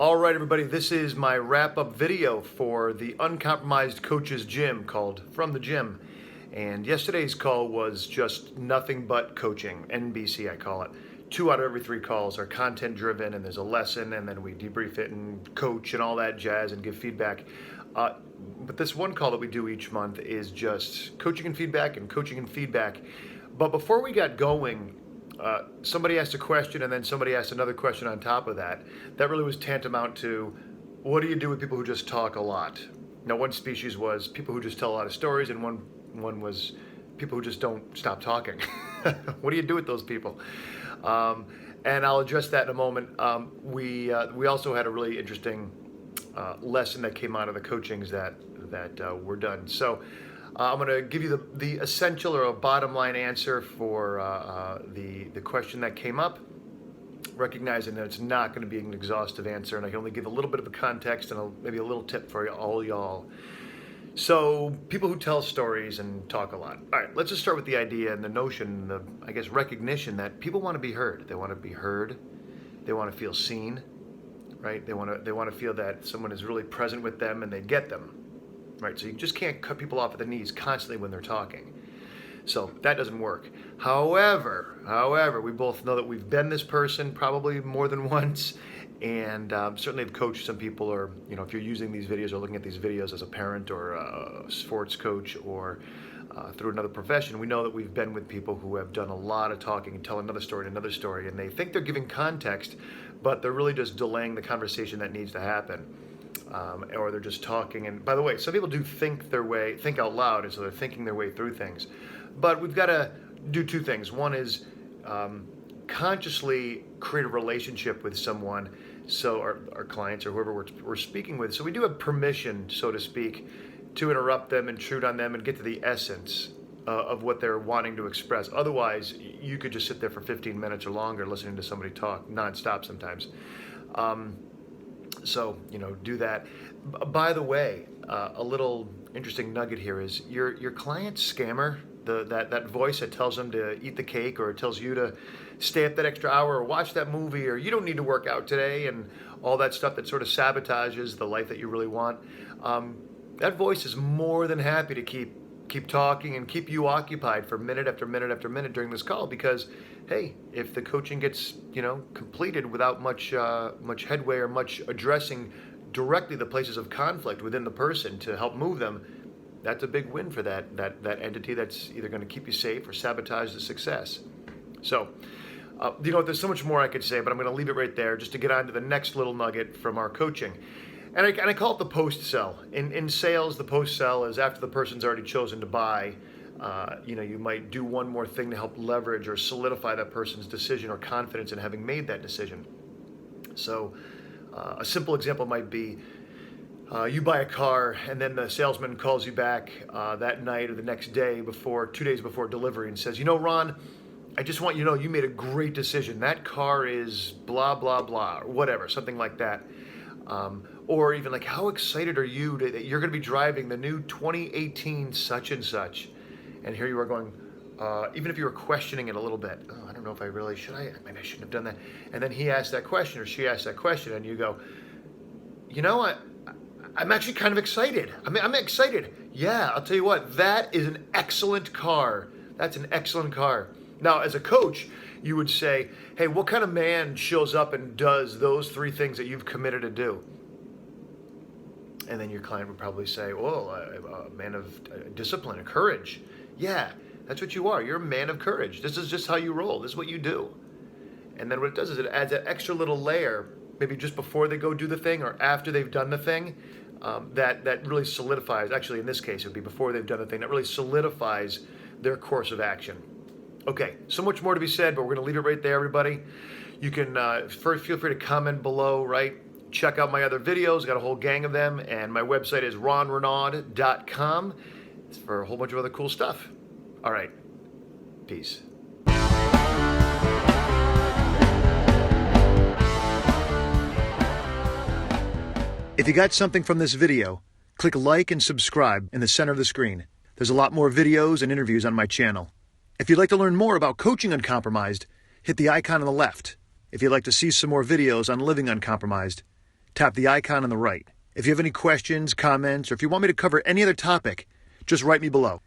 All right, everybody, this is my wrap-up video for the Uncompromised Coaches Gym called From the Gym. And yesterday's call was just nothing but coaching, NBC I call it. 2 out of every 3 calls are content-driven, and there's a lesson, and then we debrief it and coach and all that jazz and give feedback. But this one call that we do each month is just coaching and feedback and coaching and feedback. But before we got going, somebody asked a question and then somebody asked another question on top of that. That really was tantamount to, what do you do with people who just talk a lot? Now, one species was people who just tell a lot of stories, and one was people who just don't stop talking. What do you do with those people? And I'll address that in a moment. We also had a really interesting lesson that came out of the coachings that were done. So I'm going to give you the essential or a bottom line answer for the question that came up, recognizing that it's not going to be an exhaustive answer, and I can only give a little bit of a context and maybe a little tip for all y'all. So people who tell stories and talk a lot. All right, let's just start with the idea and the notion, I guess, recognition that people want to be heard. They want to be heard. They want to feel seen, right? They want to feel that someone is really present with them and they get them. Right, so you just can't cut people off at the knees constantly when they're talking. So that doesn't work. However, we both know that we've been this person probably more than once, and certainly have coached some people, or if you're using these videos or looking at these videos as a parent or a sports coach or through another profession, we know that we've been with people who have done a lot of talking and tell another story and another story, and they think they're giving context, but they're really just delaying the conversation that needs to happen. Or they're just talking. And by the way, some people do think out loud, and so they're thinking their way through things. But we've got to do 2 things. One is consciously create a relationship with someone, so our clients or whoever we're speaking with. So we do have permission, so to speak, to interrupt them, intrude on them, and get to the essence of what they're wanting to express. Otherwise, you could just sit there for 15 minutes or longer listening to somebody talk nonstop sometimes. So, do that. By the way, a little interesting nugget here is your client's scammer, that voice that tells them to eat the cake, or tells you to stay up that extra hour or watch that movie, or you don't need to work out today, and all that stuff that sort of sabotages the life that you really want. That voice is more than happy to keep talking and keep you occupied for minute after minute after minute during this call, because hey, if the coaching gets completed without much headway or much addressing directly the places of conflict within the person to help move them, that's a big win for that entity that's either going to keep you safe or sabotage the success. So there's so much more I could say, but I'm going to leave it right there just to get on to the next little nugget from our coaching. And I call it the post-sell. In sales, the post-sell is after the person's already chosen to buy. You might do one more thing to help leverage or solidify that person's decision or confidence in having made that decision. So a simple example might be you buy a car, and then the salesman calls you back that night or the next day 2 days before delivery, and says, Ron, I just want you to know you made a great decision. That car is blah, blah, blah, or whatever, something like that. Or even like, how excited are you that you're going to be driving the new 2018 such and such? And here you are going, even if you were questioning it a little bit, I don't know if I really should. Maybe I shouldn't have done that. And then he asked that question or she asked that question, and you go, I'm actually kind of excited. I'm excited. Yeah, I'll tell you what, that is an excellent car. That's an excellent car. Now, as a coach, you would say, hey, what kind of man shows up and does those 3 things that you've committed to do? And then your client would probably say, well, a man of discipline and courage. Yeah, that's what you are. You're a man of courage. This is just how you roll. This is what you do. And then what it does is it adds that extra little layer, maybe just before they go do the thing or after they've done the thing, that really solidifies, actually in this case it would be before they've done the thing, that really solidifies their course of action. Okay, so much more to be said, but we're going to leave it right there, everybody. You can feel free to comment below, right? Check out my other videos. Got a whole gang of them, and my website is ronrenaud.com. It's for a whole bunch of other cool stuff. All right, peace. If you got something from this video, click like and subscribe in the center of the screen. There's a lot more videos and interviews on my channel. If you'd like to learn more about coaching Uncompromised, hit the icon on the left. If you'd like to see some more videos on living uncompromised, Tap the icon on the right. If you have any questions, comments, or if you want me to cover any other topic, just write me below.